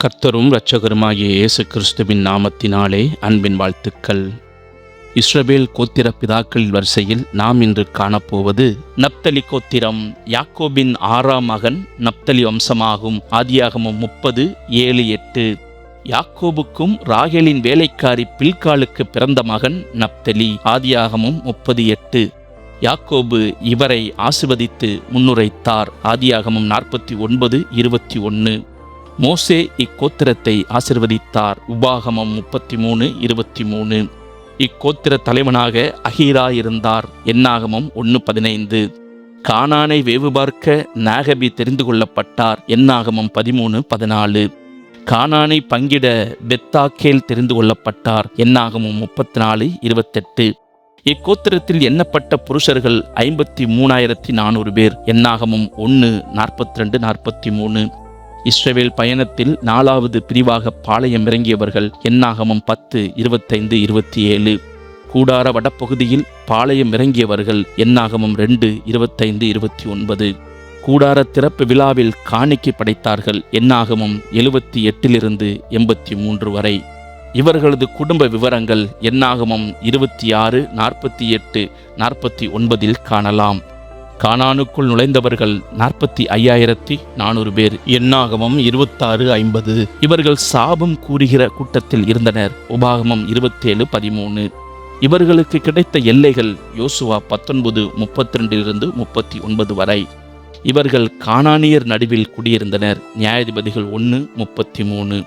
கர்த்தரும் இரட்சகருமாகிய இயேசு கிறிஸ்துவின் நாமத்தினாலே அன்பின் வாழ்த்துக்கள். இஸ்ரவேல் கோத்திர பிதாக்கள் வரிசையில் நாம் இன்று காணப்போவது நப்தலி கோத்திரம். யாக்கோபின் 6ஆம் மகன் நப்தலி வம்சமாகும். ஆதியாகமம் 30:7-8. யாக்கோபுக்கும் ராகேலின் வேலைக்காரி பில்காளுக்கு பிறந்த மகன் நப்தலி. ஆதியாகமம் 30:8. யாக்கோபு இவரை ஆசீர்வதித்து முன்னுரைத்தார். ஆதியாகமம் 49:21. மோசே இக்கோத்திரத்தை ஆசீர்வதித்தார். உபாகமம் 33:23. இக்கோத்திர தலைவனாக அகீரா இருந்தார். என்னாகமம் 1:15. கானானை வேவு பார்க்க நாகபி தெரிந்து கொள்ளப்பட்டார். என்னாகமம் 13:14. கானானை பங்கிட பெத்தாக்கேல் தெரிந்து கொள்ளப்பட்டார். என்னாகமம் 34:28. இக்கோத்திரத்தில் எண்ணப்பட்ட புருஷர்கள் 53,400 பேர். என்னாகமம் 1:42-43. இஸ்ரவேல் பயணத்தில் 4வது பிரிவாக பாளையம் இறங்கியவர்கள். என்னாகமம் 10:25-27. கூடார வடப்பகுதியில் பாளையம் இறங்கியவர்கள். என்னாகமம் 2:25-29. கூடார திறப்பு விழாவில் காணிக்கை படைத்தார்கள். என்னாகமம் 78-83 வரை. இவர்களது குடும்ப விவரங்கள் என்னாகமம் 26:48-49 காணலாம். கானானுக்குள் நுழைந்தவர்கள் 45,400 பேர். என்னாகமம் 26:50. இவர்கள் சாபம் கூறுகிற கூட்டத்தில் இருந்தனர். உபாகமம் 27:13. இவர்களுக்கு கிடைத்த எல்லைகள் யோசுவா 19:32-39 வரை. இவர்கள் கானானியர் நடுவில் குடியிருந்தனர். நியாயாதிபதிகள் 1:33.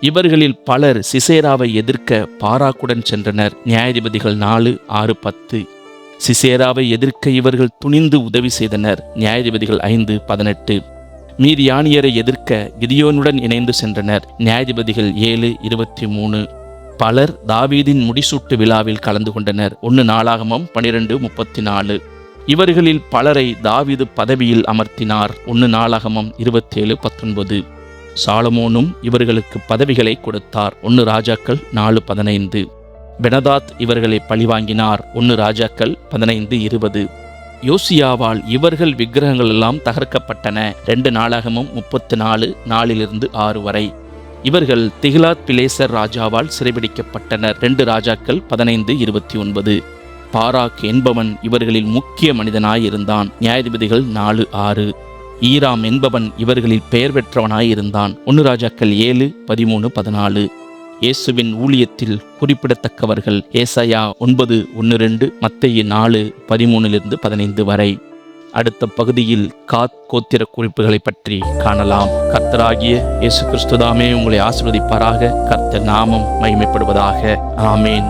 இவர்களில் பலர் சிசேராவை எதிர்க்க பாராக்குடன் சென்றனர். நியாயாதிபதிகள் 4:6-10. சிசேராவை எதிர்க்க இவர்கள் துணிந்து உதவி செய்தனர். நியாயாதிபதிகள் 5:18. மீதியானியரை எதிர்க்க கிதியோனுடன் இணைந்து சென்றனர். நியாயாதிபதிகள் 7:23. பலர் தாவீதின் முடிசூட்டு விழாவில் கலந்து கொண்டனர். 1 நாளாகமம் 12:34. இவர்களில் பலரை தாவீது பதவியில் அமர்த்தினார். 1 நாளாகமம் 27:19. சாலமோனும் இவர்களுக்கு பதவிகளை கொடுத்தார். 1 ராஜாக்கள் 4:15. பெனதாத் இவர்களை பழிவாங்கினார். 1 ராஜாக்கள் 15:20. யோசியாவால் இவர்கள் விக்கிரகங்கள் எல்லாம் தகர்க்கப்பட்டன. 2 நாளாகமம் 34:4-6 வரை. இவர்கள் திகிலாத் பிலேசர் ராஜாவால் சிறைபிடிக்கப்பட்டனர். 2 ராஜாக்கள் 15:29. பாராக் என்பவன் இவர்களில் முக்கிய மனிதனாயிருந்தான். நியாயாதிபதிகள் 4:6. ஈராம் என்பவன் இவர்களில் பெயர் பெற்றவனாயிருந்தான். 1 ராஜாக்கள் 7:13-14. இயேசுவின் ஊழியத்தில் குறிப்பிடத்தக்கவர்கள் ஏசாயா 9:1-2, மத்தேயு 4:13-15 வரை. அடுத்த பகுதியில் காத் கோத்திர குறிப்புகளை பற்றி காணலாம். கர்த்தராகிய இயேசு கிறிஸ்துதாமே உங்களை ஆசீர்வதிப்பாராக. கர்த்தர் நாமம் மகிமைப்படுவதாக. ஆமேன்.